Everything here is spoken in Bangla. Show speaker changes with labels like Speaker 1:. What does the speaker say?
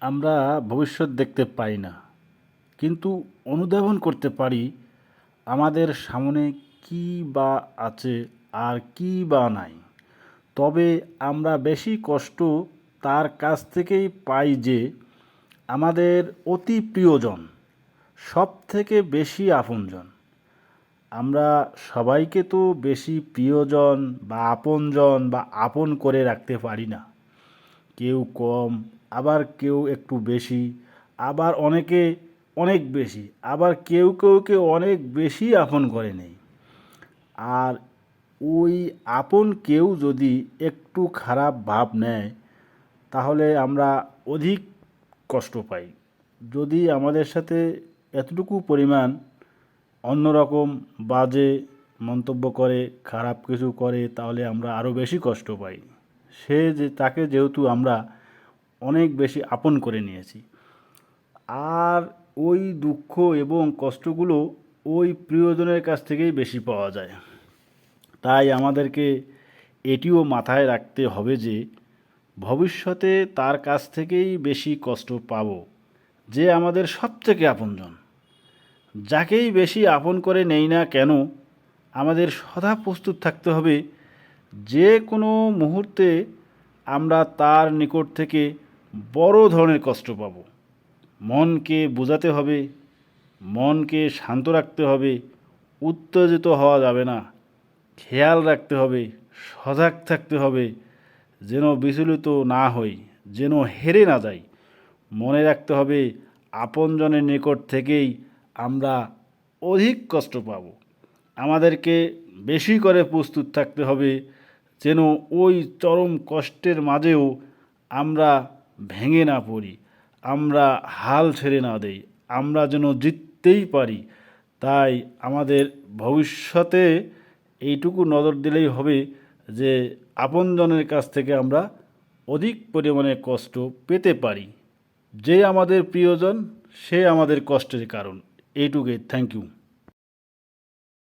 Speaker 1: আমরা ভবিষ্যৎ দেখতে পাই না, কিন্তু অনুধাবন করতে পারি আমাদের সামনে কী বা আছে আর কী বা নাই। তবে আমরা বেশি কষ্ট তার কাছ থেকেই পাই যে আমাদের অতি প্রিয়জন, সব থেকে বেশি আপনজন। আমরা সবাইকে তো বেশি প্রিয়জন বা আপনজন বা আপন করে রাখতে পারি না। কেউ কম, আবার কেউ একটু বেশি, আবার অনেকে অনেক বেশি, আবার কেউ কেউকে অনেক বেশি আপন করে নেই। আর ওই আপন কেউ যদি একটু খারাপ ভাব নেয়, তাহলে আমরা অধিক কষ্ট পাই। যদি আমাদের সাথে এতটুকু পরিমাণ অন্যরকম বাজে মন্তব্য করে, খারাপ কিছু করে, তাহলে আমরা আরও বেশি কষ্ট পাই। তাকে যেহেতু আমরা অনেক বেশি আপন করে নিয়েছি, আর ওই দুঃখ এবং কষ্টগুলো ওই প্রিয়জনের কাছ থেকেই বেশি পাওয়া যায়। তাই আমাদেরকে এটিও মাথায় রাখতে হবে যে ভবিষ্যতে তার কাছ থেকেই বেশি কষ্ট পাব, যে আমাদের সবথেকে আপনজন। যাকেই বেশি আপন করে নেই না কেন, আমাদের সদা প্রস্তুত থাকতে হবে যে কোনো মুহূর্তে আমরা তার নিকট থেকে বড় ধরনের কষ্ট পাব। মনকে বোঝাতে হবে, মনকে শান্ত রাখতে হবে, উত্তেজিত হওয়া যাবে না, খেয়াল রাখতে হবে, সজাগ থাকতে হবে, যেন বিচলিত না হই, যেন হেরে না যাই। মনে রাখতে হবে আপনজনের নিকট থেকেই আমরা অধিক কষ্ট পাব। আমাদেরকে বেশি করে প্রস্তুত থাকতে হবে, যেন ওই চরম কষ্টের মাঝেও আমরা ভেঙে না পড়ি, আমরা হাল ছেড়ে না দেই, আমরা যেন জিততেই পারি। তাই আমাদের ভবিষ্যতে এইটুকু নজর দিলেই হবে যে আপনজনের কাছ থেকে আমরা অধিক পরিমাণে কষ্ট পেতে পারি। যে আমাদের প্রিয়জন, সে আমাদের কষ্টের কারণ। এইটুকুই। Thank you.